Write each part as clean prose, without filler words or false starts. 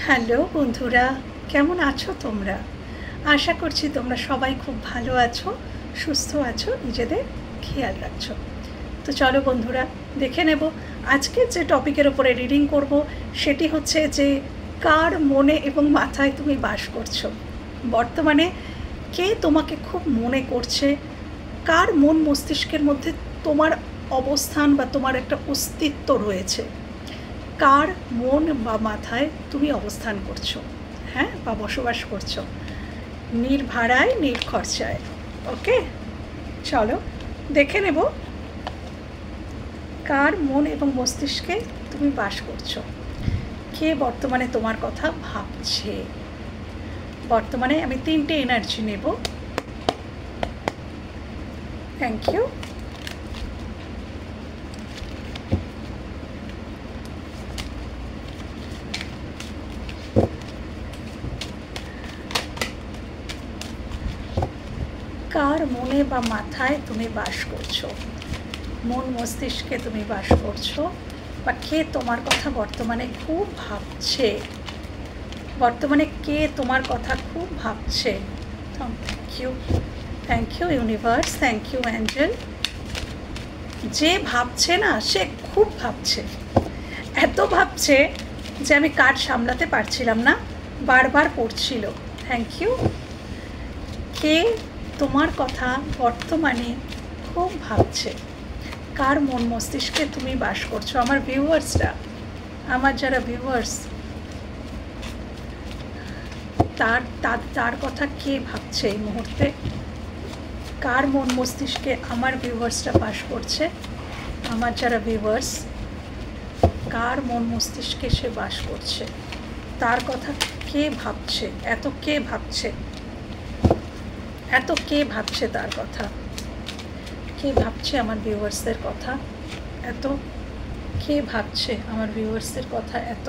Hello বন্ধুরা, কেমন আছো তোমরা? আশা করছি তোমরা সবাই খুব ভালো আছো, সুস্থ আছো, নিজেদের খেয়াল রাখছো। তো চলো বন্ধুরা, দেখে নেব আজকের যে টপিকের ওপরে রিডিং করব সেটি হচ্ছে যে কার মনে এবং মাথায় তুমি বাস করছো। বর্তমানে কে তোমাকে খুব মনে করছে, কার মন মস্তিষ্কের মধ্যে তোমার অবস্থান বা তোমার একটা অস্তিত্ব রয়েছে, কার মন বা মাথায় তুমি অবস্থান করছো, হ্যাঁ, বা বসবাস করছো, নির্ভাড়ায় নির্খরচায়। ওকে, চলো দেখে নেব কার মন এবং মস্তিষ্কে তুমি বাস করছো, কে বর্তমানে তোমার কথা ভাবছে। বর্তমানে আমি 3টে এনার্জি নেব। Thank you. কার মনে বা মাথায় তুমি বাস করছো, মন মস্তিষ্কে তুমি বাস করছো, বা কে তোমার কথা বর্তমানে খুব ভাবছে, বর্তমানে কে তোমার কথা খুব ভাবছে। Thank you universe, thank you angel. যে ভাবছে না সে খুব ভাবছে, এত ভাবছে যে আমি কার্ড সামলাতে পারছিলাম না, বারবার পড়ছিল। Thank you. কে তোমার কথা বর্তমানে খুব ভাবছে, কার মন মস্তিষ্কে তুমি বাস করছো। আমার ভিউয়ার্সরা, আমার যারা ভিউয়ার্স, তার কথা কে ভাবছে এই মুহূর্তে, কার মন মস্তিষ্কে আমার ভিউয়ার্সরা বাস করছে। আমার যারা ভিউয়ার্স, কার মন মস্তিষ্কে সে বাস করছে, তার কথা কে ভাবছে, এত কে ভাবছে, এত কে ভাবছে তার কথা, কে ভাবছে আমার ভিউয়ার্সদের কথা, এত কে ভাবছে আমার ভিউয়ার্সদের কথা এত।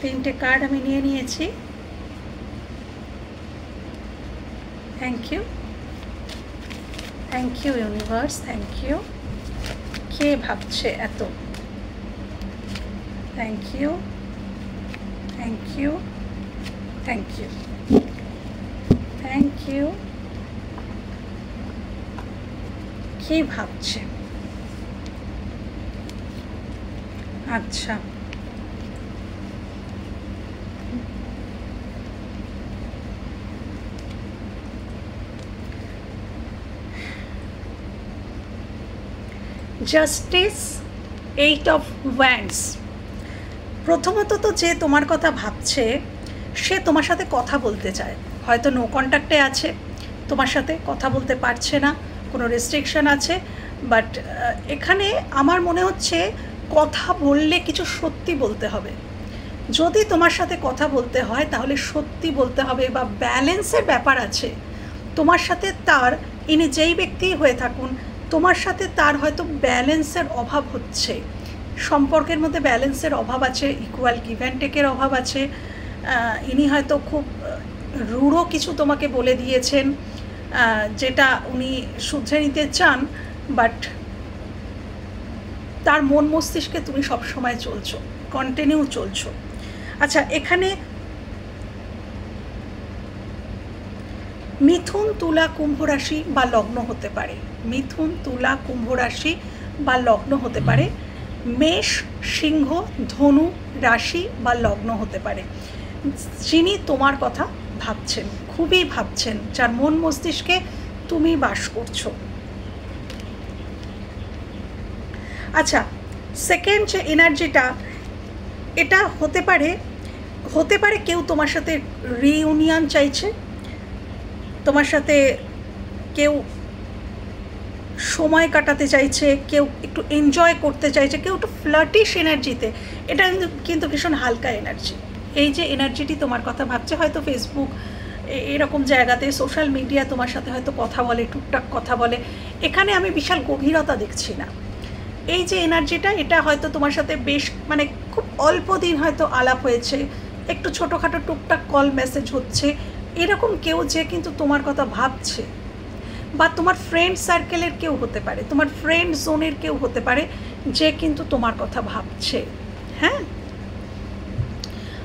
3টে কার্ড আমি নিয়ে নিয়েছি। Thank you, thank you universe, thank you. কে ভাবছে এত, thank you, thank you, thank you, thank you. কে ভাবছে? আচ্ছা, জাস্টিস, 8 অফ ওয়ান্ডস। প্রথমত তো যে তোমার কথা ভাবছে সে তোমার সাথে কথা বলতে চায়, হয়তো নো কন্ট্যাক্টে আছে, তোমার সাথে কথা বলতে পারছে না, কোনো রেস্ট্রিকশন আছে। বাট এখানে আমার মনে হচ্ছে কথা বললে কিছু সত্যি বলতে হবে। যদি তোমার সাথে কথা বলতে হয় তাহলে সত্যি বলতে হবে, বা ব্যালেন্সের ব্যাপার আছে তোমার সাথে তার। ইনি যেই ব্যক্তি হয়ে থাকুন, তোমার সাথে তার হয়তো ব্যালেন্সের অভাব হচ্ছে, সম্পর্কের মধ্যে ব্যালেন্সের অভাব আছে, ইকুয়াল গিভ অ্যান্ড টেকের অভাব আছে। ইনি হয়তো খুব রূঢ় কিছু তোমাকে বলে দিয়েছেন, যেটা উনি শুধরে নিতে চান, বাট তার মন মস্তিষ্কে তুমি সবসময় চলছো, কন্টিনিউ চলছো। আচ্ছা, এখানে মিথুন, তুলা, কুম্ভ রাশি বা লগ্ন হতে পারে, মিথুন, তুলা, কুম্ভ রাশি বা লগ্ন হতে পারে, মেষ, সিংহ, ধনু রাশি বা লগ্ন হতে পারে। যিনি তোমার কথা ভাবছেন, খুবই ভাবছেন, যার মন মস্তিষ্কে তুমি বাস করছো। আচ্ছা, সেকেন্ড যে এনার্জিটা, এটা হতে পারে কেউ তোমার সাথে রিইউনিয়ন চাইছে, তোমার সাথে কেউ সময় কাটাতে চাইছে, কেউ একটু এনজয় করতে চাইছে, কেউ একটু ফ্লার্টিশ এনার্জিতে। এটা কিন্তু ভীষণ হালকা এনার্জি। এই যে এনার্জিটি তোমার কথা ভাবছে, হয়তো ফেসবুক এরকম জায়গাতে, সোশ্যাল মিডিয়া তোমার সাথে হয়তো কথা বলে, টুকটাক কথা বলে, এখানে আমি বিশাল গভীরতা দেখছি না। এই যে এনার্জিটা, এটা হয়তো তোমার সাথে বেশ মানে খুব অল্প দিন হয়তো আলাপ হয়েছে, একটু ছোটোখাটো টুকটাক কল মেসেজ হচ্ছে, এরকম কেউ যে কিন্তু তোমার কথা ভাবছে, বা তোমার ফ্রেন্ড সার্কেলের কেউ হতে পারে, তোমার ফ্রেন্ড জোনের কেউ হতে পারে যে কিন্তু তোমার কথা ভাবছে। হ্যাঁ,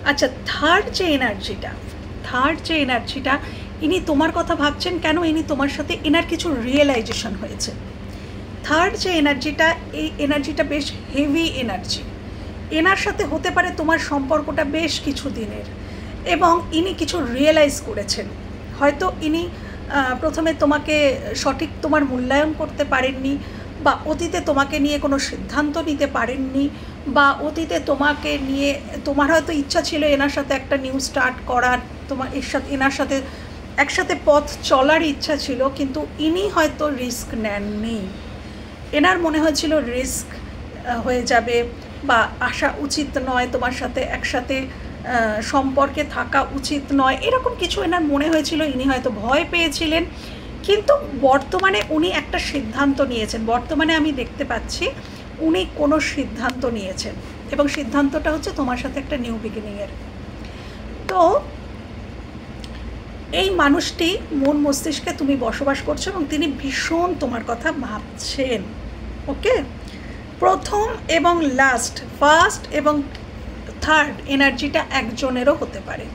আচ্ছা, থার্ড যে এনার্জিটা ইনি তোমার কথা ভাবছেন কেন, ইনি তোমার সাথে এনার কিছু রিয়েলাইজেশন হয়েছে। থার্ড যে এনার্জিটা, এই এনার্জিটা বেশ হেভি এনার্জি। এনার সাথে হতে পারে তোমার সম্পর্কটা বেশ কিছু দিনের, এবং ইনি কিছু রিয়েলাইজ করেছেন। হয়তো ইনি প্রথমে তোমাকে সঠিক তোমার মূল্যায়ন করতে পারেননি, বা অতীতে তোমাকে নিয়ে কোনো সিদ্ধান্ত নিতে পারেননি, বা অতীতে তোমাকে নিয়ে তোমার হয়তো ইচ্ছা ছিল এনার সাথে একটা নিউ স্টার্ট করার, তোমার এনার সাথে একসাথে পথ চলার ইচ্ছা ছিল, কিন্তু ইনি হয়তো রিস্ক নেননি। এনার মনে হয়েছিল রিস্ক হয়ে যাবে, বা আসা উচিত নয়, তোমার সাথে একসাথে সম্পর্কে থাকা উচিত নয়, এরকম কিছু এনার মনে হয়েছিল। ইনি হয়তো ভয় পেয়েছিলেন, কিন্তু বর্তমানে উনি একটা সিদ্ধান্ত নিয়েছেন। বর্তমানে আমি দেখতে পাচ্ছি উনি কোনো সিদ্ধান্ত নিয়েছেন, এবং সিদ্ধান্তটা হচ্ছে তোমার সাথে একটা নিউ বিগিনিংয়ের। তো এই মানুষটি মন মস্তিষ্কে তুমি বসবাস করছো, এবং তিনি ভীষণ তোমার কথা ভাবছেন। ওকে, প্রথম এবং লাস্ট, ফার্স্ট এবং থার্ড এনার্জিটা একজনেরও হতে পারে,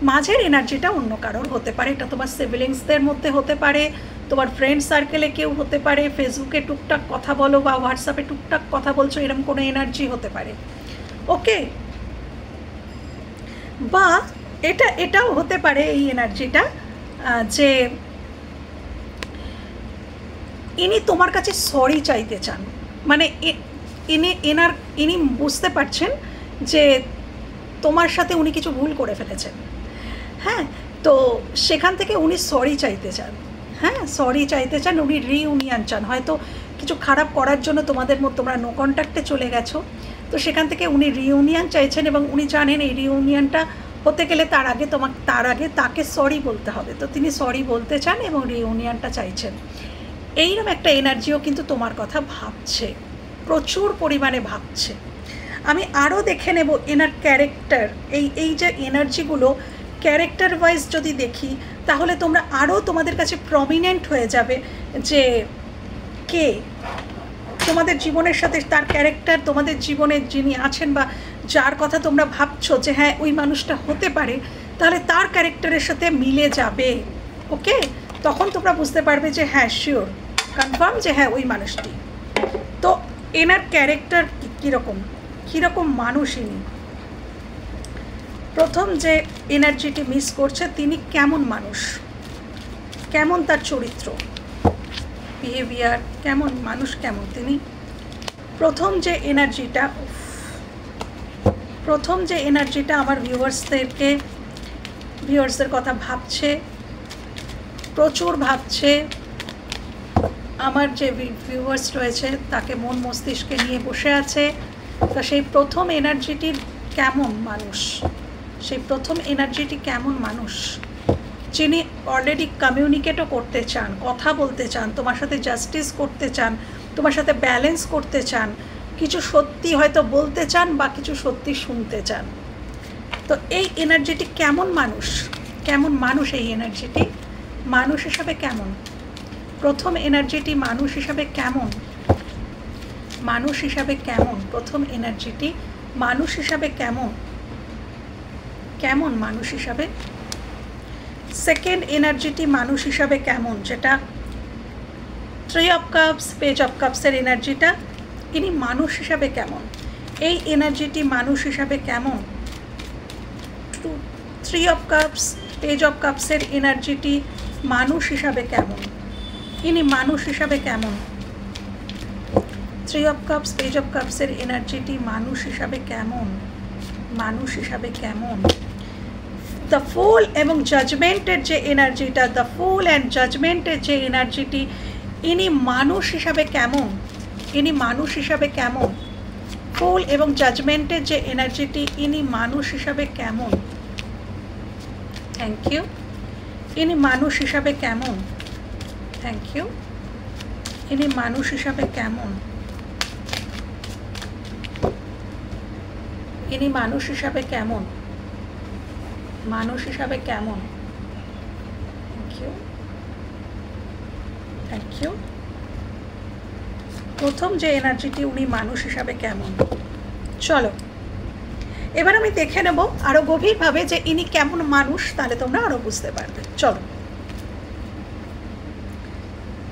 মাঝের এনার্জিটা অন্য কারোর হতে পারে। এটা তোমার সিবলিংসদের মধ্যে হতে পারে, তোমার ফ্রেন্ড সার্কেলে কেউ হতে পারে, ফেসবুকে টুকটাক কথা বলো বা হোয়াটসঅ্যাপে টুকটাক কথা বলছো, এরকম কোনো এনার্জি হতে পারে। ওকে, বা এটাও হতে পারে এই এনার্জিটা যে ইনি তোমার কাছে সরি চাইতে চান। মানে ইনি বুঝতে পারছেন যে তোমার সাথে উনি কিছু ভুল করে ফেলেছেন। হ্যাঁ, তো সেখান থেকে উনি সরি চাইতে চান। হ্যাঁ, সরি চাইতে চান, উনি রিইউনিয়ন চান। হয়তো কিছু খারাপ করার জন্য তোমরা নো কন্ট্যাক্টে চলে গেছো, তো সেখান থেকে উনি রিইউনিয়ন চাইছেন, এবং উনি জানেন এই রিইউনিয়নটা হতে গেলে তার আগে তাকে সরি বলতে হবে। তো তিনি সরি বলতে চান এবং রিইউনিয়নটা চাইছেন। এইরকম একটা এনার্জিও কিন্তু তোমার কথা ভাবছে, প্রচুর পরিমাণে ভাবছে। আমি আরও দেখে নেব এনার ক্যারেক্টার। এই যে এনার্জিগুলো ক্যারেক্টার ওয়াইজ যদি দেখি, তাহলে তোমরা আরও তোমাদের কাছে প্রমিনেন্ট হয়ে যাবে যে কে তোমাদের জীবনের সাথে তার ক্যারেক্টার, তোমাদের জীবনে যিনি আছেন বা যার কথা তোমরা ভাবছো যে হ্যাঁ ওই মানুষটা হতে পারে, তাহলে তার ক্যারেক্টারের সাথে মিলে যাবে। ওকে, তখন তোমরা বুঝতে পারবে যে হ্যাঁ শিওর, কনফার্ম যে হ্যাঁ ওই মানুষটি। তো এনার ক্যারেক্টার কীরকম মানুষ ইনি, প্রথম যে এনার্জিটি মিস করছে, তিনি কেমন মানুষ, কেমন তার চরিত্র, বিহেভিয়ার কেমন, মানুষ কেমন তিনি। প্রথম যে এনার্জিটা আমার ভিউয়ার্সদের কথা ভাবছে, প্রচুর ভাবছে। আমার যে ভিউয়ার্স রয়েছে তাকে মন মস্তিষ্কে নিয়ে বসে আছে। তো সেই প্রথম এনার্জিটির কেমন মানুষ, সেই প্রথম এনার্জিটি কেমন মানুষ, যিনি অলরেডি কমিউনিকেটও করতে চান, কথা বলতে চান, তোমার সাথে জাস্টিস করতে চান, তোমার সাথে ব্যালেন্স করতে চান, কিছু সত্যি হয়তো বলতে চান বা কিছু সত্যি শুনতে চান। তো এই এনার্জিটি কেমন মানুষ এই এনার্জিটি মানুষ হিসাবে কেমন, প্রথম এনার্জিটি মানুষ হিসাবে কেমন, প্রথম এনার্জিটি মানুষ হিসাবে কেমন মানুষ হিসাবে। সেকেন্ড এনার্জিটি মানুষ হিসাবে কেমন, যেটা 3 অফ কাপস, পেজ অফ কাপসের এনার্জিটা, ইনি মানুষ হিসাবে কেমন, এই এনার্জিটি মানুষ হিসাবে কেমন। 3 অফ কাপস, পেজ অফ কাপসের এনার্জিটি মানুষ হিসাবে কেমন, ইনি মানুষ হিসাবে কেমন। 3 অফ কাপস, পেজ অফ কাপসের এনার্জিটি মানুষ হিসাবে কেমন। দ্য ফুল এবং জাজমেন্টের যে এনার্জিটা, দ্য ফুল অ্যান্ড জাজমেন্টের যে এনার্জিটি, ইনি মানুষ হিসাবে কেমন, ফুল এবং জাজমেন্টের যে এনার্জিটি, ইনি মানুষ হিসাবে কেমন। Thank you. ইনি মানুষ হিসাবে কেমন, থ্যাংক ইউ। ইনি মানুষ হিসাবে কেমন, ইনি মানুষ হিসাবে কেমন, থ্যাংক ইউ। প্রথম যে এনার্জিটি, উনি মানুষ হিসাবে কেমন। চলো এবার আমি দেখে নেব আরও গভীরভাবে যে ইনি কেমন মানুষ, তাহলে তোমরা আরও বুঝতে পারবে। চলো,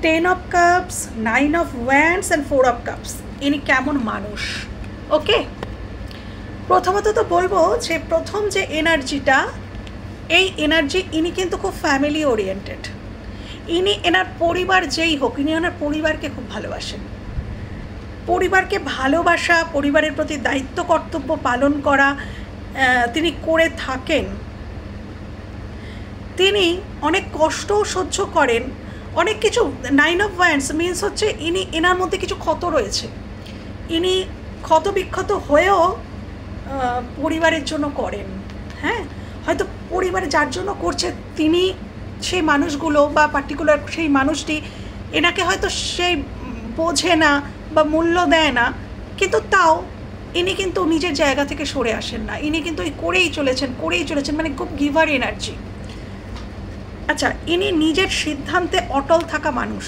10 of cups, 9 of wands and 4 of cups, ইনি কেমন মানুষ। ওকে, প্রথমত তো বলবো যে প্রথম যে এনার্জিটা, এই এনার্জি, ইনি কিন্তু খুব ফ্যামিলি ওরিয়েন্টেড। ইনি এনার পরিবার যেই হোক, ইনি ওনার পরিবারকে খুব ভালোবাসেন। পরিবারকে ভালোবাসা, পরিবারের প্রতি দায়িত্ব কর্তব্য পালন করা তিনি করে থাকেন। তিনি অনেক কষ্টও সহ্য করেন, অনেক কিছু। 9 of wands মিনস হচ্ছে ইনি, এনার মধ্যে কিছু ক্ষত রয়েছে, ইনি ক্ষত বিক্ষত হয়েও পরিবারের জন্য করেন। হ্যাঁ, হয়তো পরিবারে যার জন্য করছে তিনি সেই মানুষগুলো বা পার্টিকুলার সেই মানুষটি এনাকে হয়তো সেই বোঝে না বা মূল্য দেয় না, কিন্তু তাও ইনি কিন্তু নিজের জায়গা থেকে সরে আসেন না, ইনি কিন্তু করেই চলেছেন, মানে খুব গিভার এনার্জি। আচ্ছা, ইনি নিজের সিদ্ধান্তে অটল থাকা মানুষ।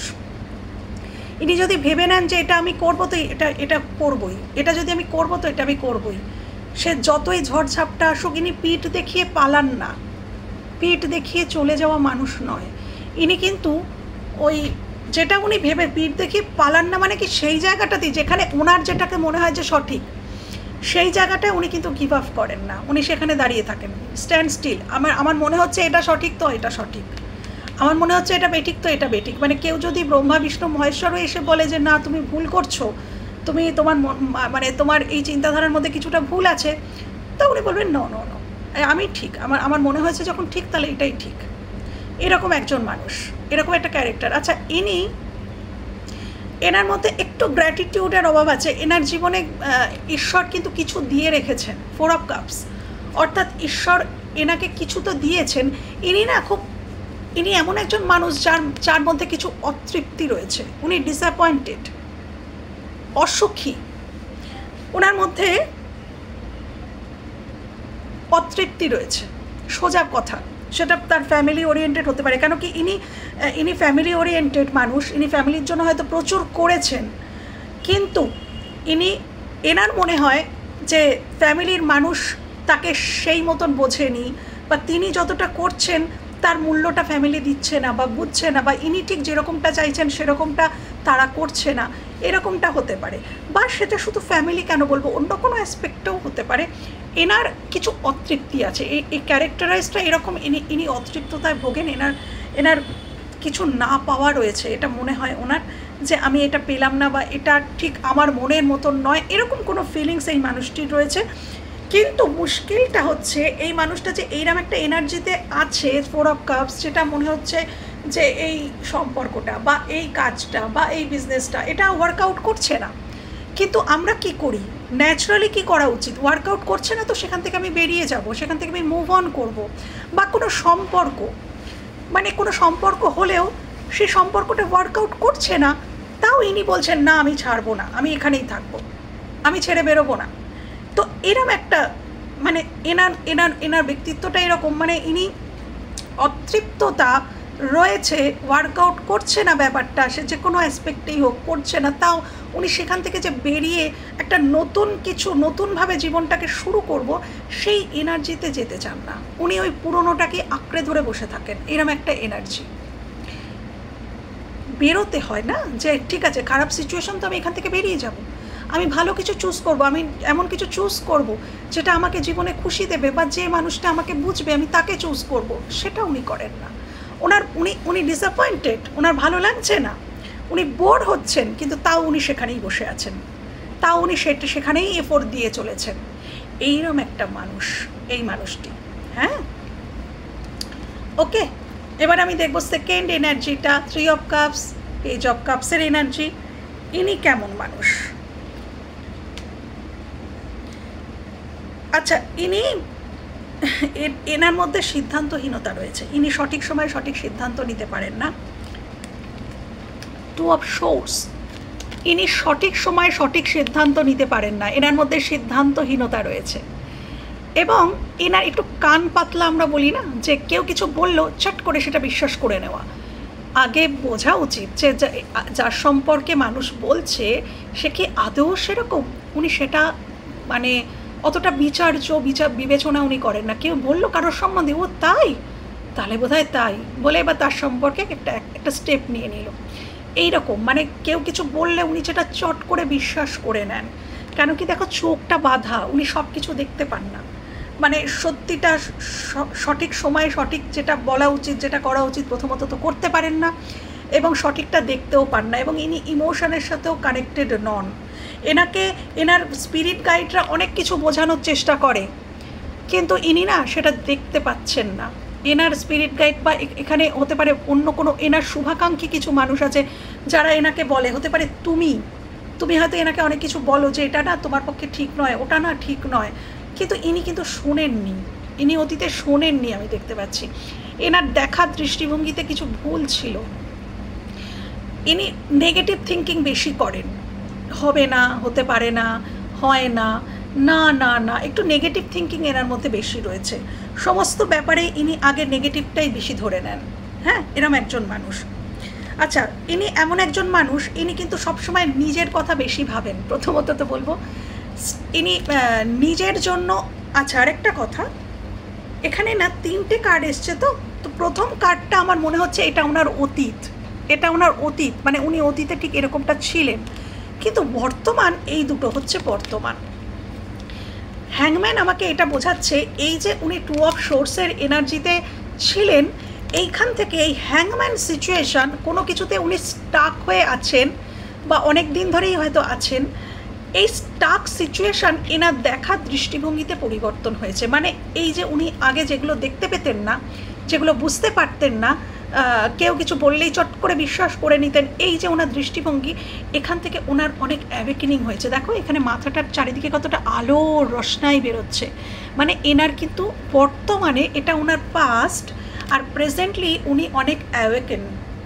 ইনি যদি ভেবে নেন যে এটা আমি করবো তো এটা করবই, এটা যদি আমি করবো তো এটা আমি করবই, সে যতই ঝড়ঝাপটা আসুক ইনি পিঠ দেখিয়ে পালান না, পিঠ দেখিয়ে চলে যাওয়া মানুষ নয়। ইনি কিন্তু ওই যেটা উনি ভেবে পিঠ দেখিয়ে পালান না, মানে কি সেই জায়গাটাতেই যেখানে ওনার যেটাকে মনে হয় যে সঠিক, সেই জায়গাটায় উনি কিন্তু গিভ আপ করেন না, উনি সেখানে দাঁড়িয়ে থাকেন, স্ট্যান্ড স্টিল। আমার মনে হচ্ছে এটা সঠিক তো এটা সঠিক, আমার মনে হচ্ছে এটা বেঠিক তো এটা বেঠিক। মানে কেউ যদি ব্রহ্মা বিষ্ণু মহেশ্বরও এসে বলে যে না তুমি ভুল করছো, তুমি তোমার এই চিন্তাধারার মধ্যে কিছুটা ভুল আছে, তো উনি বলবেন নো নো নো, আমি ঠিক, আমার মনে হয়েছে যখন ঠিক তাহলে এটাই ঠিক। এরকম একজন মানুষ, এরকম একটা ক্যারেক্টার। আচ্ছা, এনার মধ্যে একটু গ্র্যাটিটিউডের অভাব আছে। এনার জীবনে ঈশ্বর কিন্তু কিছু দিয়ে রেখেছেন, 4 of cups, অর্থাৎ ঈশ্বর এনাকে কিছু তো দিয়েছেন। ইনি এমন একজন মানুষ যার মধ্যে কিছু অতৃপ্তি রয়েছে, উনি ডিসঅ্যাপয়েন্টেড, অসুখী, ওনার মধ্যে অতৃপ্তি রয়েছে, সোজা কথা। সেটা তার ফ্যামিলি ওরিয়েন্টেড হতে পারে, কেন কি ইনি ফ্যামিলি ওরিয়েন্টেড মানুষ, ইনি ফ্যামিলির জন্য হয়তো প্রচুর করেছেন, কিন্তু এনার মনে হয় যে ফ্যামিলির মানুষ তাকে সেই মতন বোঝেনি, বা তিনি যতটা করছেন তার মূল্যটা ফ্যামিলি দিচ্ছে না বা বুঝছে না, বা ইনি ঠিক যেরকমটা চাইছেন সেরকমটা তারা করছে না, এরকমটা হতে পারে। বা সেটা শুধু ফ্যামিলি কেন বলবো, অন্য কোনো অ্যাসপেক্টেও হতে পারে। এনার কিছু অতৃপ্তি আছে, এই ক্যারেক্টারাইজটা এরকম, ইনি অতৃপ্ততায় ভোগেন, এনার কিছু না পাওয়া রয়েছে, এটা মনে হয় ওনার যে আমি এটা পেলাম না, বা এটা ঠিক আমার মনের মতন নয়, এরকম কোনো ফিলিংস এই মানুষটির রয়েছে। কিন্তু মুশকিলটা হচ্ছে এই মানুষটা যে এইরকম একটা এনার্জিতে আছে 4 of cups, যেটা মনে হচ্ছে যে এই সম্পর্কটা বা এই কাজটা বা এই বিজনেসটা এটা ওয়ার্কআউট করছে না। কিন্তু আমরা কি করি, ন্যাচারালি কি করা উচিত, ওয়ার্কআউট করছে না তো সেখান থেকে আমি বেরিয়ে যাব, সেখান থেকে আমি মুভ অন করবো। বা কোনো সম্পর্ক হলেও সেই সম্পর্কটা ওয়ার্কআউট করছে না, তাও ইনি বলছেন না আমি ছাড়বো না, আমি এখানেই থাকবো, আমি ছেড়ে বেরোবো না। তো এরম একটা মানে এনার ব্যক্তিত্বটা এরকম, মানে ইনি অতৃপ্ততা রয়েছে, ওয়ার্কআউট করছে না ব্যাপারটা, সে যে কোনো অ্যাসপেক্টেই হোক করছে না, তাও উনি সেখান থেকে যে বেরিয়ে একটা নতুনভাবে জীবনটাকে শুরু করব, সেই এনার্জিতে যেতে চান না, উনি ওই পুরনোটাকে আঁকড়ে ধরে বসে থাকেন। এরম একটা এনার্জি বেরোতে হয় না, যে ঠিক আছে খারাপ সিচুয়েশন তো আমি এখান থেকে বেরিয়ে যাব, আমি ভালো কিছু চুজ করব, আমি এমন কিছু চুজ করব যেটা আমাকে জীবনে খুশি দেবে, বা যে মানুষটা আমাকে বুঝবে আমি তাকে চুজ করব, সেটা উনি করেন না। উনি ডিসঅ্যাপয়েন্টেড, ওনার ভালো লাগছে না, উনি বোর হচ্ছেন, কিন্তু তাও উনি সেখানেই বসে আছেন, তাও উনি সেখানেই এফোর্ট দিয়ে চলেছেন। এইরকম একটা মানুষ এই মানুষটি। হ্যাঁ, ওকে, এবার আমি দেখব সেকেন্ড এনার্জিটা, 3 of cups, পেজ অফ কাপসের এনার্জি। ইনি কেমন মানুষ? আচ্ছা, এনার মধ্যে সিদ্ধান্তহীনতা রয়েছে, ইনি সঠিক সময়ে সঠিক সিদ্ধান্ত নিতে পারেন না। 2 of swords, ইনি সঠিক সময়ে সঠিক সিদ্ধান্ত নিতে পারেন না, এনার মধ্যে সিদ্ধান্তহীনতা রয়েছে। এবং এনার একটু কান পাতলা, আমরা বলি না যে কেউ কিছু বললো চট করে সেটা বিশ্বাস করে নেওয়া। আগে বোঝা উচিত যে যার সম্পর্কে মানুষ বলছে সে কি আদৌ সেরকম, উনি সেটা মানে অতটা বিবেচনা উনি করেন না। কেউ বললো কারোর সম্বন্ধে, ও তাই, তাহলে বোধহয় তাই বলে এবার তার সম্পর্কে একটা স্টেপ নিয়ে নিল। এইরকম মানে কেউ কিছু বললে উনি যেটা চট করে বিশ্বাস করে নেন। কেন কি দেখো, চোখটা বাঁধা, উনি সব কিছু দেখতে পান না। মানে সত্যিটা সঠিক সময়ে সঠিক যেটা বলা উচিত, যেটা করা উচিত, প্রথমত তো করতে পারেন না, এবং সঠিকটা দেখতেও পান না, এবং ইনি ইমোশনের সাথেও কানেক্টেড নন। এনার স্পিরিট গাইডরা অনেক কিছু বোঝানোর চেষ্টা করে, কিন্তু ইনি না সেটা দেখতে পাচ্ছেন না। এনার স্পিরিট গাইড বা এখানে হতে পারে অন্য কোনো এনার শুভাকাঙ্ক্ষী কিছু মানুষ আছে যারা এনাকে বলে, হতে পারে তুমি হয়তো এনাকে অনেক কিছু বলো যে এটা না তোমার পক্ষে ঠিক নয়, ওটা না ঠিক নয়, কিন্তু ইনি কিন্তু শোনেননি, ইনি অতীতে শোনেননি। আমি দেখতে পাচ্ছি এনার দেখার দৃষ্টিভঙ্গিতে কিছু ভুল ছিল। ইনি নেগেটিভ থিঙ্কিং বেশি করেন, হবে না, হতে পারে না, হয় না, না না না, একটু নেগেটিভ থিঙ্কিং এনার মধ্যে বেশি রয়েছে। সমস্ত ব্যাপারে ইনি আগে নেগেটিভটাই বেশি ধরে নেন। হ্যাঁ, এরম একজন মানুষ। আচ্ছা, ইনি এমন একজন মানুষ, ইনি কিন্তু সবসময় নিজের কথা বেশি ভাবেন। প্রথমত তো বলবো ইনি নিজের জন্য। আচ্ছা, আরেকটা কথা, এখানে না 3টে কার্ড এসছে, তো প্রথম কার্ডটা আমার মনে হচ্ছে এটা ওনার অতীত, এটা ওনার অতীত, মানে উনি অতীতে ঠিক এরকমটা ছিলেন, কিন্তু বর্তমান এই দুটো হচ্ছে বর্তমান। হ্যাংম্যান আমাকে এটা বোঝাচ্ছে এই যে উনি 2 অফ সোর্সের এনার্জিতে ছিলেন, এইখান থেকে এই হ্যাংম্যান সিচুয়েশান, কোনো কিছুতে উনি স্টাক হয়ে আছেন বা অনেক দিন ধরেই হয়তো আছেন। এই স্টাক সিচুয়েশান এনার দেখার দৃষ্টিভঙ্গিতে পরিবর্তন হয়েছে। মানে এই যে উনি আগে যেগুলো দেখতে পেতেন না, যেগুলো বুঝতে পারতেন না, কেউ কিছু বললেই চট করে বিশ্বাস করে নিতেন, এই যে ওনার দৃষ্টিভঙ্গি, এখান থেকে ওনার অনেক অ্যাওয়েকেনিং হয়েছে। দেখো এখানে মাথাটার চারিদিকে কতটা আলো রোশনাই বেরোচ্ছে। মানে এনার কিন্তু বর্তমানে এটা ওনার পাস্ট, আর প্রেজেন্টলি উনি অনেক অ্যাওয়েকেন,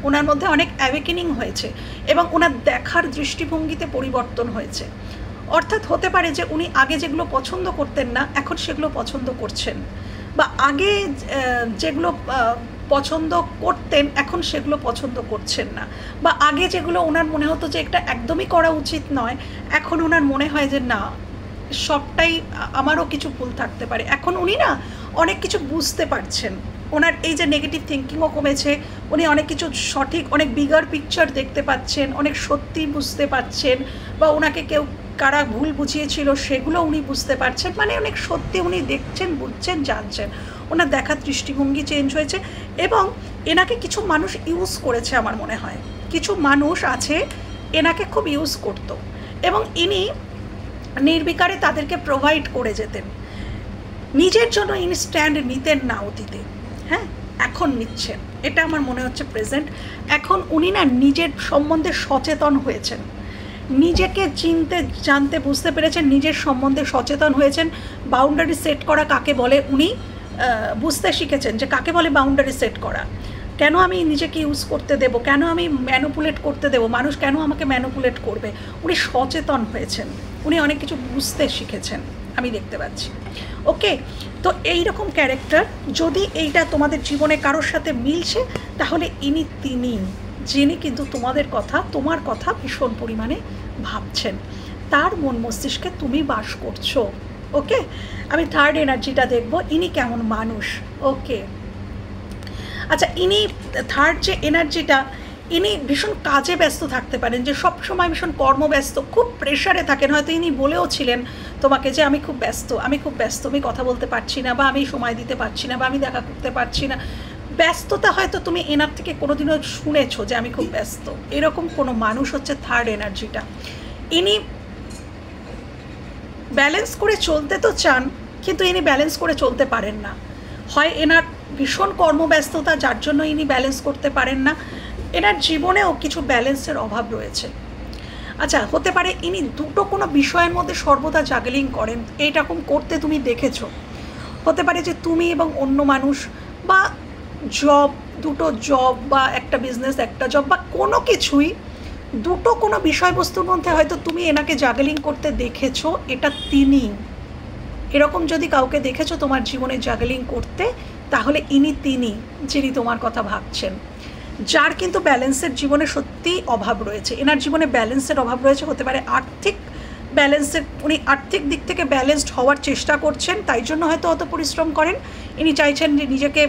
ওনার মধ্যে অনেক অ্যাওয়েকেনিং হয়েছে, এবং ওনার দেখার দৃষ্টিভঙ্গিতে পরিবর্তন হয়েছে। অর্থাৎ হতে পারে যে উনি আগে যেগুলো পছন্দ করতেন না, এখন সেগুলো পছন্দ করছেন, বা আগে যেগুলো পছন্দ করতেন এখন সেগুলো পছন্দ করছেন না, বা আগে যেগুলো ওনার মনে হতো যে এটা একদমই করা উচিত নয়, এখন ওনার মনে হয় যে না, সবটাই আমারও কিছু ভুল থাকতে পারে। এখন উনি না অনেক কিছু বুঝতে পারছেন, ওনার এই যে নেগেটিভ থিঙ্কিংও কমেছে, উনি অনেক কিছু সঠিক, অনেক বিগার পিকচার দেখতে পাচ্ছেন, অনেক সত্যি বুঝতে পারছেন, বা ওনাকে কেউ কারা ভুল বুঝিয়েছিল সেগুলো উনি বুঝতে পারছেন। মানে অনেক সত্যি উনি দেখছেন, বুঝছেন, জানছেন, ওনার দেখার দৃষ্টিভঙ্গি চেঞ্জ হয়েছে। এবং এনাকে কিছু মানুষ ইউজ করেছে, আমার মনে হয় কিছু মানুষ আছে এনাকে খুব ইউজ করত, এবং ইনি নির্বিকারে তাদেরকে প্রোভাইড করে যেতেন। নিজের জন্য ইনি স্ট্যান্ড নিতেন না অতীতে, হ্যাঁ, এখন নিচ্ছেন, এটা আমার মনে হচ্ছে প্রেজেন্ট। এখন উনি না নিজের সম্বন্ধে সচেতন হয়েছেন, নিজেকে চিনতে জানতে বুঝতে পেরেছেন, নিজের সম্বন্ধে সচেতন হয়েছেন। বাউন্ডারি সেট করা কাকে বলে উনি বুঝতে শিখেছেন, যে কাকে বলে বাউন্ডারি সেট করা, কেন আমি নিজেকে ইউজ করতে দেব, কেন আমি ম্যানুপুলেট করতে দেব, মানুষ কেন আমাকে ম্যানুপুলেট করবে। উনি সচেতন হয়েছেন, উনি অনেক কিছু বুঝতে শিখেছেন, আমি দেখতে পাচ্ছি। ওকে, তো এই রকম ক্যারেক্টার, যদি এইটা তোমাদের জীবনে কারোর সাথে মিলছে, তাহলে তিনি যিনি কিন্তু তোমার কথা ভীষণ পরিমাণে ভাবছেন, তার মন মস্তিষ্কে তুমি বাস করছো। ওকে, আমি থার্ড এনার্জিটা দেখব, ইনি কেমন মানুষ। ওকে, আচ্ছা, ইনি থার্ড যে এনার্জিটা, ইনি ভীষণ কাজে ব্যস্ত থাকতে পারেন, যে সব সময় ভীষণ কর্মব্যস্ত, খুব প্রেশারে থাকেন। হয়তো ইনি বলেও ছিলেন তোমাকে যে আমি খুব ব্যস্ত, আমি কথা বলতে পারছি না, বা আমি সময় দিতে পারছি না, বা আমি দেখা করতে পারছি না। ব্যস্ততা হয়তো তুমি এনার থেকে কোনোদিনও শুনেছো যে আমি খুব ব্যস্ত, এরকম কোনো মানুষ হচ্ছে থার্ড এনার্জিটা। ইনি ব্যালেন্স করে চলতে তো চান, কিন্তু ইনি ব্যালেন্স করে চলতে পারেন না। হয় এনার ভীষণ কর্মব্যস্ততা, যার জন্য ইনি ব্যালেন্স করতে পারেন না, এনার জীবনেও কিছু ব্যালেন্সের অভাব রয়েছে। আচ্ছা, হতে পারে ইনি দুটো কোনো বিষয়ের মধ্যে সর্বদা জাগলিং করেন, এইরকম করতে তুমি দেখেছো। হতে পারে যে তুমি এবং অন্য মানুষ, বা দুটো জব, বা একটা বিজনেস একটা জব, বা কোনো কিছুই, দুটো কোনো বিষয়বস্তুর মধ্যে হয়তো তুমি এনাকে জাগলিং করতে দেখেছো। এটা তিনি, এরকম যদি কাউকে দেখেছো তোমার জীবনে জাগলিং করতে, তাহলে তিনি যিনি তোমার কথা ভাবছেন, যার কিন্তু ব্যালেন্সের জীবনে সত্যিই অভাব রয়েছে। এনার জীবনে ব্যালেন্সের অভাব রয়েছে, হতে পারে আর্থিক ব্যালেন্সের, উনি আর্থিক দিক থেকে ব্যালেন্সড হওয়ার চেষ্টা করছেন, তাই জন্য হয়তো অত পরিশ্রম করেন। ইনি চাইছেন যে নিজেকে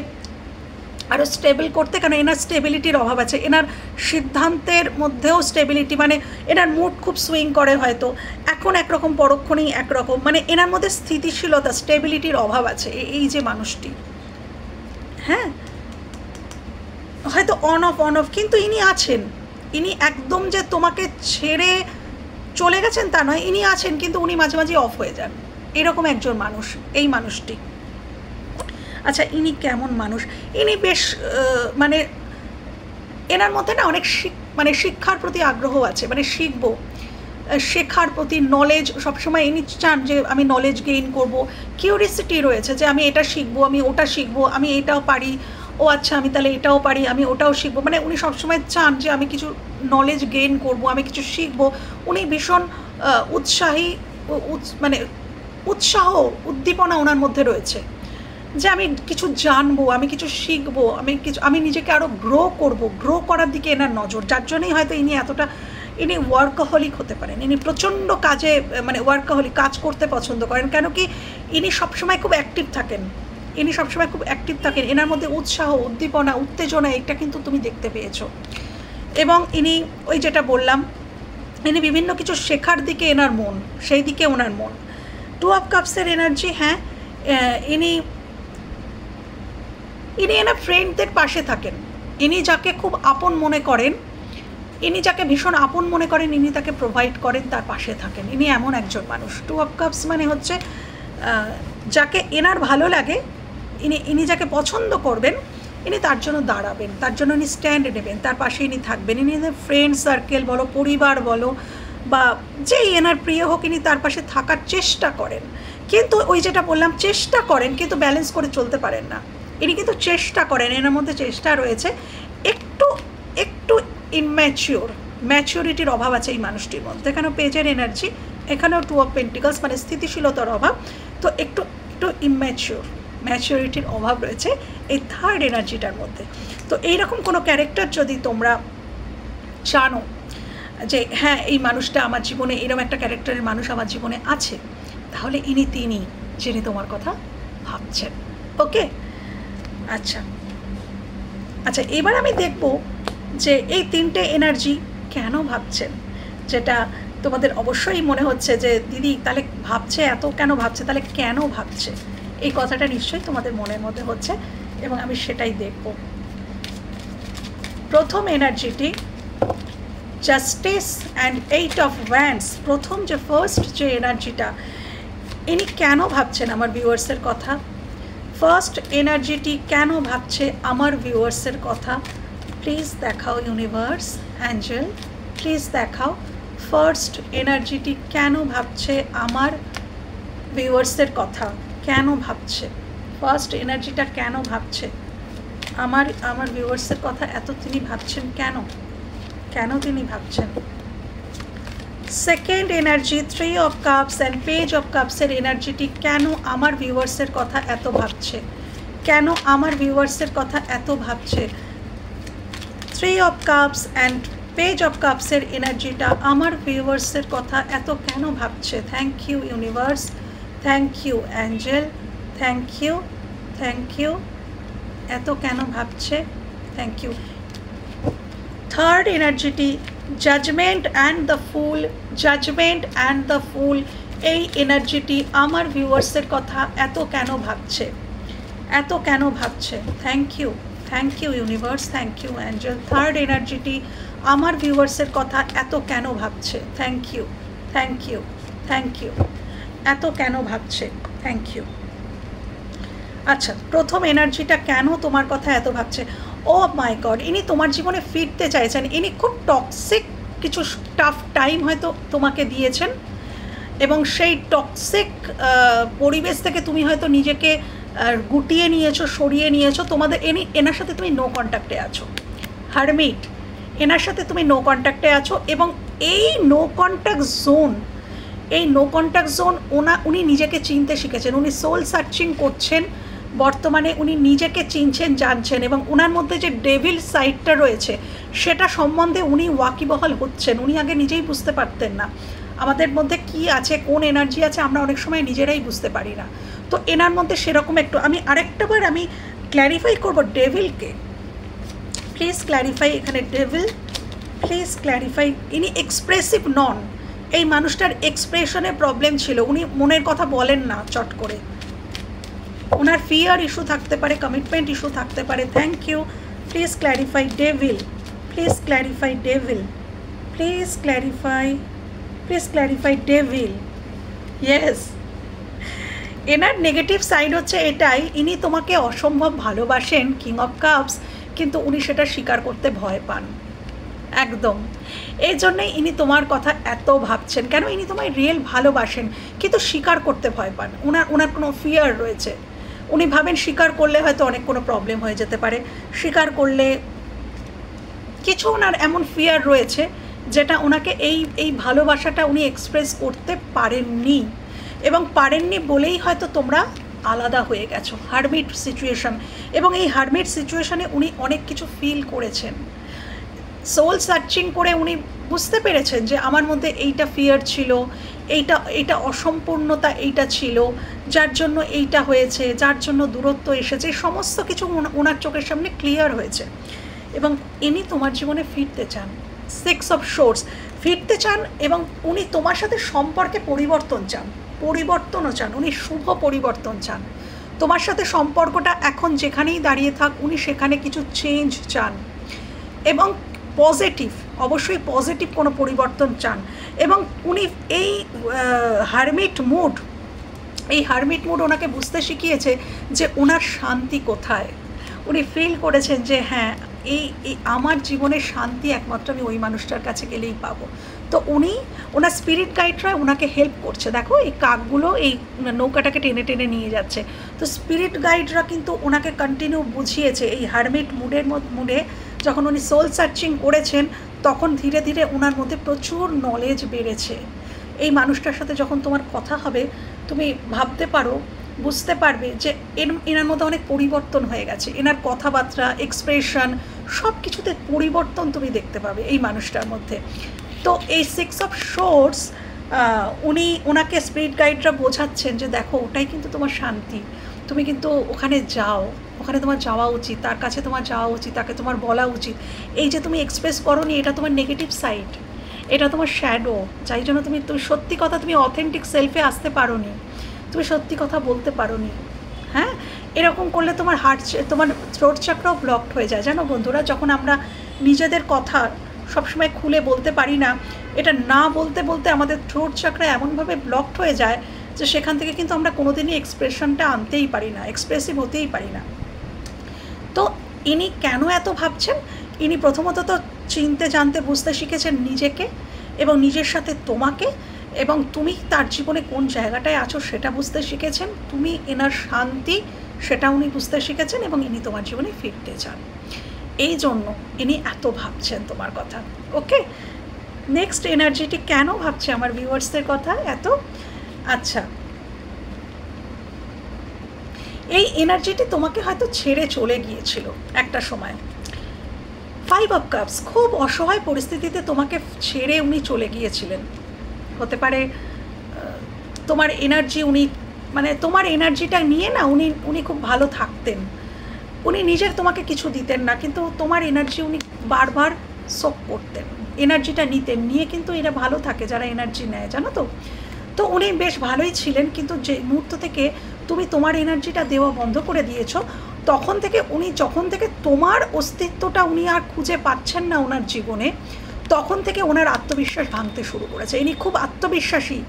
আরও স্টেবল করতে, কারণ এনার স্টেবিলিটির অভাব আছে। এনার সিদ্ধান্তের মধ্যেও স্টেবিলিটি, মানে এনার মুড খুব সুইং করে, হয়তো এখন একরকম পরক্ষণেই একরকম, মানে এনার মধ্যে স্থিতিশীলতা, স্টেবিলিটির অভাব আছে এই যে মানুষটি। হ্যাঁ, হয়তো অন অফ, কিন্তু ইনি আছেন। ইনি একদম যে তোমাকে ছেড়ে চলে গেছেন তা নয়, ইনি আছেন, কিন্তু উনি মাঝে মাঝে অফ হয়ে যান, এরকম একজন মানুষ এই মানুষটি। আচ্ছা, ইনি কেমন মানুষ? ইনি বেশ মানে এনার মধ্যে না অনেক মানে শিক্ষার প্রতি আগ্রহ আছে, মানে শিখবো, শেখার প্রতি, নলেজ সবসময় ইনি চান যে আমি নলেজ গেইন করব, কিউরিয়াসিটি রয়েছে যে আমি এটা শিখবো, আমি ওটা শিখবো, আমি এটাও পারি, ও আচ্ছা আমি তাহলে এটাও পারি, আমি ওটাও শিখবো, মানে উনি সবসময় চান যে আমি কিছু নলেজ গেইন করব, আমি কিছু শিখবো। উনি ভীষণ উৎসাহী, মানে উৎসাহ, উদ্দীপনা ওনার মধ্যে রয়েছে যে আমি কিছু জানবো, আমি কিছু শিখবো, আমি নিজেকে আরও গ্রো করার দিকে এনার নজর, যার জন্যই হয়তো ইনি ওয়ার্কাহলিক হতে পারেন। ইনি প্রচণ্ড কাজে, মানে ওয়ার্কাহলিক, কাজ করতে পছন্দ করেন, কেন কি ইনি সবসময় খুব অ্যাক্টিভ থাকেন, এনার মধ্যে উৎসাহ, উদ্দীপনা, উত্তেজনা, এটা কিন্তু তুমি দেখতে পেয়েছো। এবং ইনি ওই যেটা বললাম, ইনি বিভিন্ন কিছু শেখার দিকে এনার মন, সেই দিকে ওনার মন। 2 অফ কাপসের এনার্জি, হ্যাঁ, ইনি এনার ফ্রেন্ডদের পাশে থাকেন, ইনি যাকে খুব আপন মনে করেন, ইনি যাকে ভীষণ আপন মনে করেন, ইনি তাকে প্রোভাইড করেন, তার পাশে থাকেন, ইনি এমন একজন মানুষ। 2 অফ কাপস মানে হচ্ছে যাকে এনার ভালো লাগে, ইনি যাকে পছন্দ করবেন, ইনি তার জন্য দাঁড়াবেন, তার জন্য ইনি স্ট্যান্ড নেবেন, তার পাশে ইনি থাকবেন। ইনি ফ্রেন্ড সার্কেল বলো, পরিবার বলো, বা যেই এনার প্রিয় হোক, ইনি তার পাশে থাকার চেষ্টা করেন। কিন্তু ওই যেটা বললাম, চেষ্টা করেন কিন্তু ব্যালেন্স করে চলতে পারেন না। ইনি কিন্তু চেষ্টা করেন, এনার মধ্যে চেষ্টা রয়েছে, একটু ইম্যাচিওর, ম্যাচিউরিটির অভাব আছে এই মানুষটির মধ্যে। এখানেও পেজের এনার্জি, এখানেও 2 অফ পেন্টিকলস, মানে স্থিতিশীলতার অভাব, তো একটু ম্যাচিউরিটির অভাব রয়েছে এই থার্ড এনার্জিটার মধ্যে। তো এইরকম কোনো ক্যারেক্টার যদি তোমরা জানো যে হ্যাঁ এই মানুষটা আমার জীবনে, এরকম একটা ক্যারেক্টারের মানুষ আমার জীবনে আছে, তাহলে তিনি যিনি তোমার কথা ভাবছেন। ওকে, আচ্ছা, এবার আমি দেখব যে এই 3টে এনার্জি কেন ভাবছেন, যেটা তোমাদের অবশ্যই মনে হচ্ছে যে দিদি তাহলে ভাবছে, এত কেন ভাবছে, তাহলে কেন ভাবছে, এই কথাটা নিশ্চয়ই তোমাদের মনের মধ্যে হচ্ছে, এবং আমি সেটাই দেখব। প্রথম এনার্জিটি জাস্টিস অ্যান্ড 8 অফ ওয়ান্ডস, প্রথম যে ফার্স্ট যে এনার্জিটা, ইনি কেন ভাবছেন আমার ভিউয়ার্সের কথা, ফার্স্ট এনার্জিটি কেন ভাবছে আমার ভিউয়ার্সের কথা, প্লিজ দেখাও ইউনিভার্স, অ্যাঞ্জেল প্লিজ দেখাও ফার্স্ট এনার্জিটি কেন ভাবছে আমার ভিউয়ার্সের কথা, কেন ভাবছে, ফার্স্ট এনার্জিটা কেন ভাবছে আমার ভিউয়ার্সের কথা, এত তিনি ভাবছেন কেন তিনি ভাবছেন। Second energy 3 of cups and page of কাপসের এনার্জিটি কেন আমার ভিউয়ার্সের কথা এত ভাবছে, কেন আমার ভিউয়ার্সের কথা এত ভাবছে। 3 of cups and page of কাপসের এনার্জিটা আমার ভিউয়ার্সের কথা এত কেন ভাবছে। Thank you universe, thank you angel, thank you, এত কেন ভাবছে, থ্যাংক ইউ। থার্ড এনার্জিটি জাজমেন্ট অ্যান্ড দ্য ফুল, এই এনার্জিটি আমার ভিউয়ার্সের কথা এত কেন ভাবছে, thank you universe, thank you angel. Third এনার্জিটি আমার ভিউয়ার্সের কথা এত কেন ভাবছে, থ্যাংক ইউ, এত কেন ভাবছে, থ্যাংক ইউ। আচ্ছা, প্রথম এনার্জিটা কেন তোমার কথা এত ভাবছে, ও মাই গড, ইনি তোমার জীবনে ফিরতে চাইছেন, ইনি খুব টক্সিক কিছু টাফ টাইম হয়তো তোমাকে দিয়েছেন, এবং সেই টক্সিক পরিবেশ থেকে তুমি হয়তো নিজেকে গুটিয়ে নিয়েছো, সরিয়ে নিয়েছো, এনার সাথে তুমি নো কন্ট্যাক্টে আছো, হারমিট, এনার সাথে তুমি নো কন্ট্যাক্টে আছো, এবং এই নো কন্ট্যাক্ট জোন উনি নিজেকে চিনতে শিখেছেন, উনি সোল সার্চিং করছেন, বর্তমানে উনি নিজেকে চিনছেন, জানছেন, এবং ওনার মধ্যে যে ডেভিল সাইডটা রয়েছে সেটা সম্বন্ধে উনি ওয়াকিবহাল হচ্ছেন, উনি আগে নিজেই বুঝতে পারতেন না, আমাদের মধ্যে কি আছে, কোন এনার্জি আছে আমরা অনেক সময় নিজেরাই বুঝতে পারি না। তো এনার মধ্যে সেরকম একটু আমি আরেকটাবার আমি ক্ল্যারিফাই করব ডেভিলকে। প্লিজ ক্ল্যারিফাই, এখানে ডেভিল প্লিজ ক্ল্যারিফাই। ইনি এক্সপ্রেসিভ নন, এই মানুষটার এক্সপ্রেশনে প্রবলেম ছিল, উনি মনের কথা বলেন না চট করে, ওনার ফিয়ার ইস্যু থাকতে পারে, কমিটমেন্ট ইস্যু থাকতে পারে। Thank you. Please clarify devil, please clarify devil, please clarify, please clarify devil. Yes, এনার নেগেটিভ সাইড হচ্ছে এটাই, ইনি তোমাকে অসম্ভব ভালোবাসেন, কিং অফ কাপস, কিন্তু উনি সেটা স্বীকার করতে ভয় পান একদম। এই জন্যই ইনি তোমার কথা এত ভাবছেন, কেন ইনি তোমায় রিয়েল ভালোবাসেন কিন্তু স্বীকার করতে ভয় পান, ওনার কোনো ফিয়ার রয়েছে। উনি ভাবেন স্বীকার করলে হয়তো অনেক কোনো প্রবলেম হয়ে যেতে পারে, স্বীকার করলে কিছু ওনার এমন ফিয়ার রয়েছে যেটা ওনাকে এই ভালোবাসাটা উনি এক্সপ্রেস করতে পারেননি, এবং পারেননি বলেই হয়তো তোমরা আলাদা হয়ে গেছো, হারমিট সিচুয়েশন। এবং এই হারমিট সিচুয়েশনে উনি অনেক কিছু ফিল করেছেন, সোল সার্চিং করে উনি বুঝতে পেরেছেন যে আমার মধ্যে এইটা ফিয়ার ছিল, এইটা অসম্পূর্ণতা এইটা ছিল, যার জন্য এইটা হয়েছে, যার জন্য দূরত্ব এসেছে, সমস্ত কিছু ওনার চোখের সামনে ক্লিয়ার হয়েছে, এবং ইনি তোমার জীবনে ফিরতে চান। 6 অফ সোর্স, ফিরতে চান, এবং উনি তোমার সাথে সম্পর্কে পরিবর্তন চান, পরিবর্তনও চান, উনি শুভ পরিবর্তন চান। তোমার সাথে সম্পর্কটা এখন যেখানেই দাঁড়িয়ে থাক উনি সেখানে কিছু চেঞ্জ চান, এবং পজিটিভ, অবশ্যই পজিটিভ কোনো পরিবর্তন চান। এবং উনি এই হারমিট মুড ওনাকে বুঝতে শিখিয়েছে যে ওনার শান্তি কোথায়। উনি ফিল করেছেন যে হ্যাঁ, এই আমার জীবনের শান্তি একমাত্র আমি ওই মানুষটার কাছে গেলেই পাবো। তো ওনার স্পিরিট গাইডরা ওনাকে হেল্প করছে। দেখো এই কাকগুলো এই নৌকাটাকে টেনে টেনে নিয়ে যাচ্ছে। তো স্পিরিট গাইডরা কিন্তু ওনাকে কন্টিনিউ বুঝিয়েছে, এই হারমিট মুডে যখন উনি সোল সার্চিং করেছেন তখন ধীরে ধীরে ওনার মধ্যে প্রচুর নলেজ বেড়েছে। এই মানুষটার সাথে যখন তোমার কথা হবে তুমি ভাবতে পারো, বুঝতে পারবে যে এনার মধ্যে অনেক পরিবর্তন হয়ে গেছে, এনার কথাবার্তা, এক্সপ্রেশন সব কিছুতে পরিবর্তন তুমি দেখতে পাবে এই মানুষটার মধ্যে। তো এই 6 অফ সোর্স ওনাকে স্পিরিট গাইডরা বোঝাচ্ছেন যে দেখো ওটাই কিন্তু তোমার শান্তি, তুমি কিন্তু ওখানে যাও, ওখানে তোমার যাওয়া উচিত, তার কাছে তোমার যাওয়া উচিত, তাকে তোমার বলা উচিত। এই যে তুমি এক্সপ্রেস করোনি এটা তোমার নেগেটিভ সাইড, এটা তোমার শ্যাডো, যাই জন্য তুমি সত্যি কথা, তুমি অথেন্টিক সেলফে আসতে পারো নি, তুমি সত্যি কথা বলতে পারো নি। হ্যাঁ, এরকম করলে তোমার তোমার থ্রোট চাকরাও ব্লকড হয়ে যায়। জানো বন্ধুরা, যখন আমরা নিজেদের কথা সবসময় খুলে বলতে পারি না, এটা না বলতে বলতে আমাদের থ্রোট চাকরা এমনভাবে ব্লকড হয়ে যায় যে সেখান থেকে কিন্তু আমরা কোনোদিনই এক্সপ্রেশনটা আনতেই পারি না, এক্সপ্রেসিভ হতেই পারি না। তো ইনি কেন এত ভাবছেন? ইনি প্রথমত তো চিনতে, জানতে, বুঝতে শিখেছেন নিজেকে এবং নিজের সাথে তোমাকে, এবং তুমি তার জীবনে কোন জায়গাটায় আছো সেটা বুঝতে শিখেছেন। তুমি এনার শান্তি সেটা উনি বুঝতে শিখেছেন, এবং ইনি তোমার জীবনে ফিরতে চান। এই জন্য ইনি এত ভাবছেন তোমার কথা। ওকে, নেক্সট এনার্জিটি কেন ভাবছে আমার ভিউয়ার্সদের কথা এত? আচ্ছা, এই এনার্জিটি তোমাকে হয়তো ছেড়ে চলে গিয়েছিল একটা সময়। 5 অফ কাপস, খুব অসহায় পরিস্থিতিতে তোমাকে ছেড়ে উনি চলে গিয়েছিলেন। হতে পারে তোমার এনার্জি উনি, মানে তোমার এনার্জিটা নিয়ে না উনি খুব ভালো থাকতেন, উনি নিজের তোমাকে কিছু দিতেন না, কিন্তু তোমার এনার্জি উনি বারবার শোক করতেন, এনার্জিটা নিতেন, নিয়ে কিন্তু এরা ভালো থাকে যারা এনার্জি নেয়, জানো তো। তো উনি বেশ ভালোই ছিলেন, কিন্তু যে মুহূর্ত থেকে তুমি তোমার এনার্জিটা দেওয়া বন্ধ করে দিয়েছো, তখন থেকে যখন থেকে তোমার অস্তিত্বটা উনি আর খুঁজে পাচ্ছেন না ওনার জীবনে, তখন থেকে ওনার আত্মবিশ্বাস ভাঙতে শুরু করেছে। ইনি খুব আত্মবিশ্বাসী,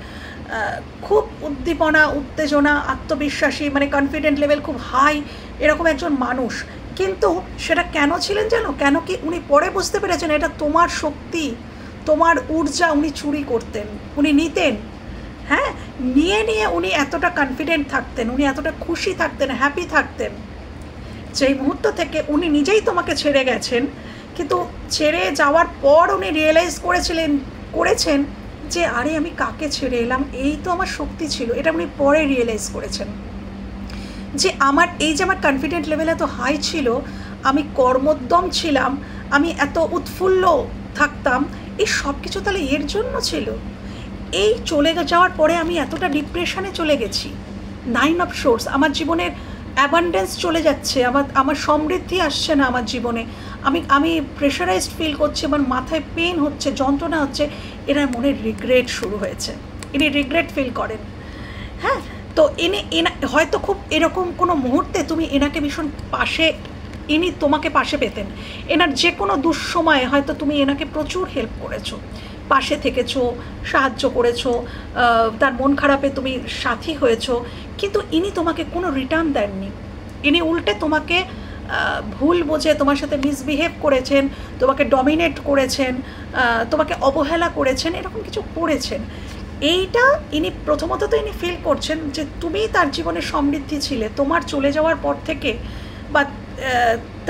খুব উদ্দীপনা, উত্তেজনা, আত্মবিশ্বাসী, মানে কনফিডেন্ট লেভেল খুব হাই, এরকম একজন মানুষ। কিন্তু সেটা কেন ছিলেন জানো? কেন কি উনি পরে বুঝতে পেরেছেন এটা তোমার শক্তি, তোমার ঊর্জা উনি চুরি করতেন, উনি নিতেন। হ্যাঁ, নিয়ে উনি এতটা কনফিডেন্ট থাকতেন, উনি এতটা খুশি থাকতেন, হ্যাপি থাকতেন। যেই মুহূর্ত থেকে উনি নিজেই তোমাকে ছেড়ে গেছেন, কিন্তু ছেড়ে যাওয়ার পর উনি রিয়েলাইজ করেছেন যে আরে আমি কাকে ছেড়ে এলাম, এই তো আমার শক্তি ছিল। এটা উনি পরে রিয়েলাইজ করেছেন যে আমার কনফিডেন্ট লেভেল এত হাই ছিল, আমি কর্মোদ্যম ছিলাম, আমি এত উৎফুল্ল থাকতাম, এই সব কিছু তাহলে এর জন্য ছিল। এই চলে যাওয়ার পরে আমি এতটা ডিপ্রেশনে চলে গেছি। 9 অফ সোর্স, আমার জীবনের অ্যাবান্ডেন্স চলে যাচ্ছে, আমার সমৃদ্ধি আসছে না আমার জীবনে, আমি প্রেশারাইজড ফিল করছি, আমার মাথায় পেন হচ্ছে, যন্ত্রণা হচ্ছে। এনার মনে রিগ্রেট শুরু হয়েছে, ইনি রিগ্রেট ফিল করেন। হ্যাঁ, তো এনা হয়তো খুব এরকম কোনো মুহূর্তে তুমি এনাকে ভীষণ পাশে, ইনি তোমাকে পাশে পেতেন। এনার যে কোনো দুঃসময়ে হয়তো তুমি এনাকে প্রচুর হেল্প করেছো, পাশে থেকেছো, সাহায্য করেছো, তার মন খারাপে তুমি সাথী হয়েছো, কিন্তু ইনি তোমাকে কোনো রিটার্ন দেননি। ইনি উল্টে তোমাকে ভুল বোঝে তোমার সাথে মিসবিহেভ করেছেন, তোমাকে ডমিনেট করেছেন, তোমাকে অবহেলা করেছেন, এরকম কিছু করেছেন। এইটা ইনি প্রথমত তো ইনি ফিল করছেন যে তুমি তার জীবনে সমৃদ্ধি ছিলে, তোমার চলে যাওয়ার পর থেকে বা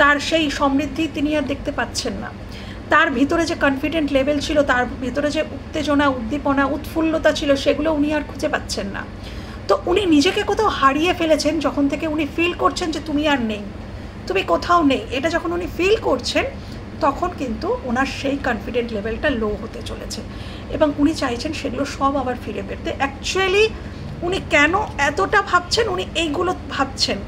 তার সেই সমৃদ্ধি তিনি আর দেখতে পাচ্ছেন না। তার ভিতরে যে কনফিডেন্ট লেভেল ছিল, তার ভিতরে যে উত্তেজনা, উদ্দীপনা, উৎফুল্লতা ছিল, সেগুলো উনি আর খুঁজে পাচ্ছেন না। তো উনি নিজেকে কোথাও হারিয়ে ফেলেছেন যখন থেকে উনি ফিল করছেন যে তুমি আর নেই, তুমি কোথাও নেই। এটা যখন উনি ফিল করছেন তখন কিন্তু ওনার সেই কনফিডেন্ট লেভেলটা লো হতে চলেছে এবং উনি চাইছেন সেগুলো সব আবার ফিরে পেতে। অ্যাকচুয়ালি উনি কেন এতটা ভাবছেন, উনি এইগুলো ভাবছেন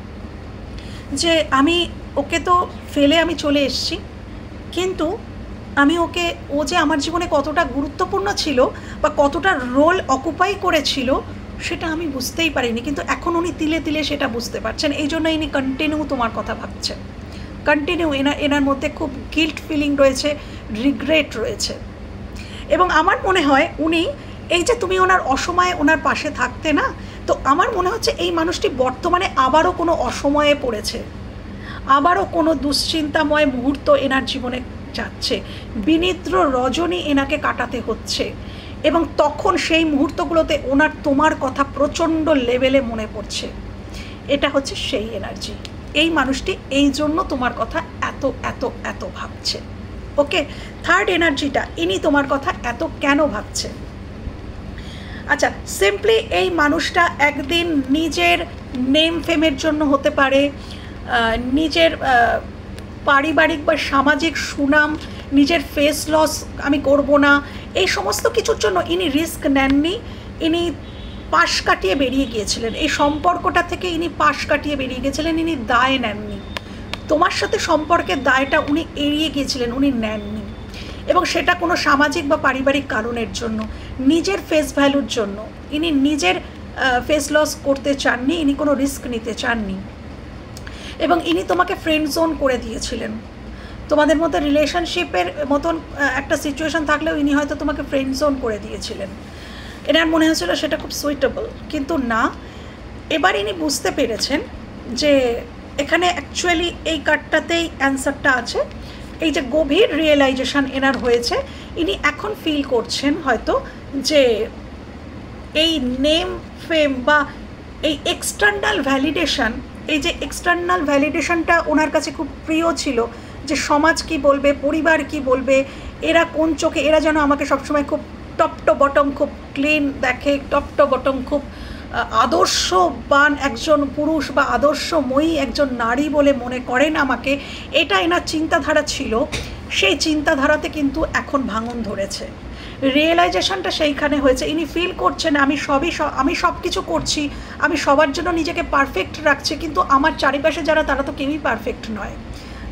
যে আমি ওকে তো ফেলে আমি চলে এসেছি, কিন্তু আমি ওকে, ও যে আমার জীবনে কতটা গুরুত্বপূর্ণ ছিল বা কতটা রোল অকুপাই করেছিল সেটা আমি বুঝতেই পারিনি, কিন্তু এখন উনি তিলে তিলে সেটা বুঝতে পারছেন। এই জন্য ইনি কন্টিনিউ তোমার কথা ভাবছেন, কন্টিনিউ এনার মধ্যে খুব গিল্ট ফিলিং রয়েছে, রিগ্রেট রয়েছে। এবং আমার মনে হয় উনি, এই যে তুমি ওনার অসময়ে ওনার পাশে থাকতে না, তো আমার মনে হচ্ছে এই মানুষটি বর্তমানে আবারও কোনো অসময়ে পড়েছে, আবারও কোনো দুশ্চিন্তাময় মুহূর্ত এনার জীবনে যাচ্ছে, বিনিদ্র রজনী এনাকে কাটাতে হচ্ছে এবং তখন সেই মুহূর্তগুলোতে ওনার তোমার কথা প্রচণ্ড লেভেলে মনে পড়ছে। এটা হচ্ছে সেই এনার্জি। এই মানুষটি এই জন্য তোমার কথা এত এত এত ভাবছে। ওকে, থার্ড এনার্জিটা, ইনি তোমার কথা এত কেন ভাবছে? আচ্ছা, সিম্পলি এই মানুষটা একদিন নিজের নেম ফেমের জন্য হতে পারে, নিজের পারিবারিক বা সামাজিক সুনাম, নিজের ফেস লস আমি করব না, এই সমস্ত কিছুর জন্য ইনি রিস্ক নেননি, ইনি পাশ কাটিয়ে বেরিয়ে গিয়েছিলেন। এই সম্পর্কটা থেকে ইনি পাশ কাটিয়ে বেরিয়ে গিয়েছিলেন, ইনি দায় নেননি। তোমার সাথে সম্পর্কের দায়টা উনি এড়িয়ে গিয়েছিলেন, উনি নেননি। এবং সেটা কোনো সামাজিক বা পারিবারিক কারণের জন্য, নিজের ফেস ভ্যালুর জন্য ইনি নিজের ফেস লস করতে চাননি, ইনি কোনো রিস্ক নিতে চাননি। এবং ইনি তোমাকে ফ্রেন্ড জোন করে দিয়েছিলেন। তোমাদের মধ্যে রিলেশনশিপের মতন একটা সিচুয়েশন থাকলেও ইনি হয়তো তোমাকে ফ্রেন্ড জোন করে দিয়েছিলেন। এনার মনে হয়েছিল সেটা খুব সুইটেবল, কিন্তু না। এবার ইনি বুঝতে পেরেছেন যে এখানে অ্যাকচুয়ালি এই কার্ডটাতেই অ্যান্সারটা আছে। এই যে গভীর রিয়েলাইজেশন এনার হয়েছে, ইনি এখন ফিল করছেন হয়তো যে এই নেম ফেম বা এই এক্সটার্নাল ভ্যালিডেশন, এই যে এক্সটার্নাল ভ্যালিডেশনটা ওনার কাছে খুব প্রিয় ছিল, যে সমাজ কি বলবে, পরিবার কি বলবে, এরা কোন চোখে, এরা যেন আমাকে সবসময় খুব টপ টু বটম খুব ক্লিন দেখে, টপ টু বটম খুব আদর্শবান একজন পুরুষ বা আদর্শময়ী একজন নারী বলে মনে করেন আমাকে, এটা এনার চিন্তাধারা ছিল। সেই চিন্তাধারাতে কিন্তু এখন ভাঙন ধরেছে, রিয়েলাইজেশনটা সেইখানে হয়েছে। ইনি ফিল করছেন আমি সব কিছু করছি, আমি সবার জন্য নিজেকে পারফেক্ট রাখছি, কিন্তু আমার চারিপাশে যারা তারা তো কেউই পারফেক্ট নয়।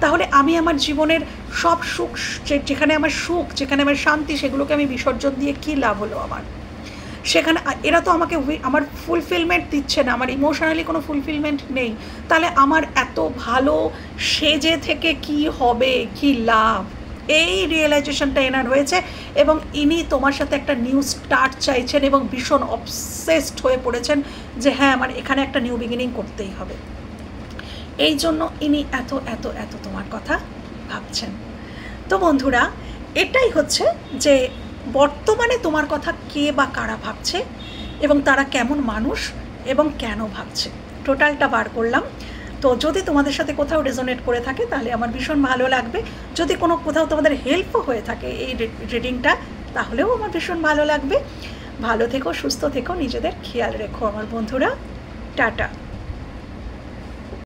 তাহলে আমি আমার জীবনের সব সুখ, যেখানে আমার সুখ, যেখানে আমার শান্তি, সেগুলোকে আমি বিসর্জন দিয়ে কী লাভ হলো আমার? সেখানে এরা তো আমাকে আমার ফুলফিলমেন্ট দিচ্ছে না, আমার ইমোশনালি কোনো ফুলফিলমেন্ট নেই, তাহলে আমার এত ভালো সেজে থেকে কি হবে, কি লাভ? এই রিয়েলাইজেশনটা এনার হয়েছে এবং ইনি তোমার সাথে একটা নিউ স্টার্ট চাইছেন এবং ভীষণ অবসেসড হয়ে পড়েছেন যে হ্যাঁ, আমার এখানে একটা নিউ বিগিনিং করতেই হবে। এই জন্য ইনি এত এত এত তোমার কথা ভাবছেন। তো বন্ধুরা, এটাই হচ্ছে যে বর্তমানে তোমার কথা কে বা কারা ভাবছে এবং তারা কেমন মানুষ এবং কেন ভাবছে, টোটালটা বার করলাম। তো যদি তোমাদের সাথে কোথাও রেজোনেট করে থাকে তাহলে আমার ভীষণ ভালো লাগবে। যদি কোথাও তোমাদের হেল্পও হয়ে থাকে এই রিডিংটা, তাহলেও আমার ভীষণ ভালো লাগবে। ভালো থেকো, সুস্থ থেকো, নিজেদের খেয়াল রেখো আমার বন্ধুরা। টাটা।